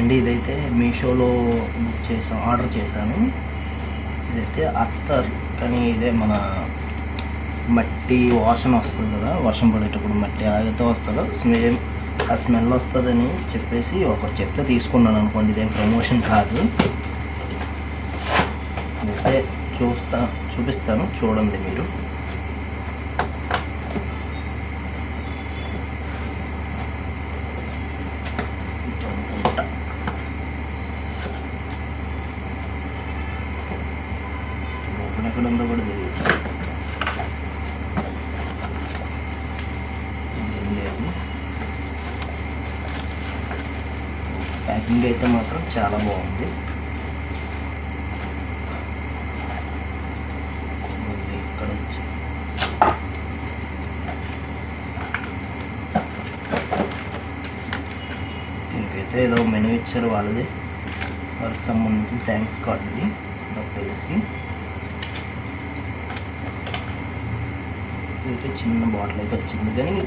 అండి ఇదైతే మీషోలో ఆర్డర్ చేశాను. ఇదైతే అత్తర్, కానీ ఇదే మన మట్టి వాసన వస్తుంది కదా, వర్షం పడేటప్పుడు మట్టి అలాగైతే వస్తుందో సేమ్ ఆ స్మెల్ వస్తుందని చెప్పేసి ఒకరు చెప్తే తీసుకున్నాను అనుకోండి. ఇదేం ప్రమోషన్ కాదు. ఇదైతే చూపిస్తాను చూడండి మీరు. ఎక్కడ ఉందో కూడా తెలియదు. ఇదేం లేదు. ప్యాకింగ్ అయితే మాత్రం చాలా బాగుంది. ఇక్కడ ఇచ్చి దీనికైతే ఏదో మెనూ ఇచ్చారు వాళ్ళకి సంబంధించిన థ్యాంక్స్ కార్డుది నాకు తెలిసి. ఇదైతే చిన్న బాటిల్ అయితే వచ్చింది, కానీ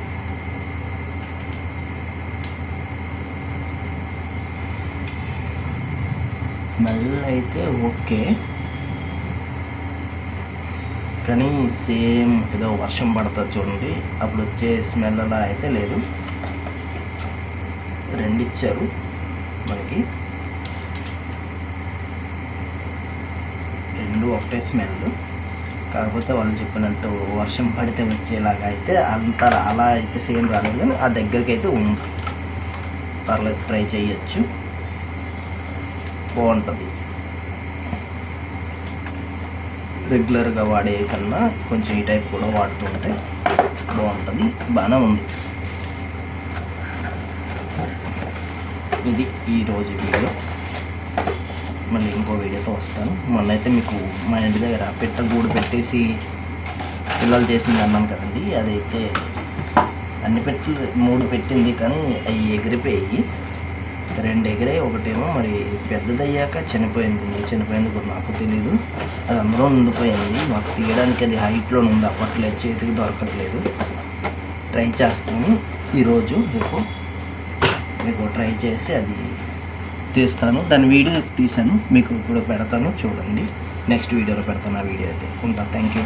స్మెల్ అయితే ఓకే, కానీ సేమ్ ఏదో వర్షం పడుతుంది చూడండి అప్పుడు వచ్చే స్మెల్ అలా అయితే లేదు. రెండు ఇచ్చారు మనకి, రెండు ఒకటే స్మెల్. కాకపోతే వాళ్ళు చెప్పినట్టు వర్షం పడితే వచ్చేలాగా అయితే అలా అయితే సేమ్ రాలేదు, కానీ ఆ దగ్గరికి అయితే ఉంది. పర్లేదు, ట్రై చేయొచ్చు, బాగుంటుంది. రెగ్యులర్గా వాడే కన్నా కొంచెం ఈ టైప్ కూడా వాడుతుంటే బాగుంటుంది, బాగానే ఉంది. ఇది ఈరోజు వీడియో. మళ్ళీ ఇంకో వీడియోతో వస్తాను. మొన్నైతే మీకు మా ఇంటి దగ్గర గూడు పెట్టేసి పిల్లలు చేసింది అన్నాను కదండి, అదైతే అన్ని పెట్టలు 3 పెట్టింది, కానీ అవి ఎగిరిపోయి 2 ఎగిరాయి. ఒకటేమో మరి పెద్దదయ్యాక చనిపోయింది కూడా నాకు తెలీదు. అది అందులో ఉండిపోయింది. మాకు తీయడానికి అది హైట్లో ఉంది, అప్పట్లేదు, చేతికి దొరకట్లేదు. ట్రై చేస్తాను ఈరోజు, రేపు మీకు ట్రై చేసి అది తీస్తాను. దాని వీడియో తీసాను, మీకు ఇప్పుడు పెడతాను చూడండి. నెక్స్ట్ వీడియోలో పెడతాను ఆ వీడియో అయితే. ఉంటాను. Thank you.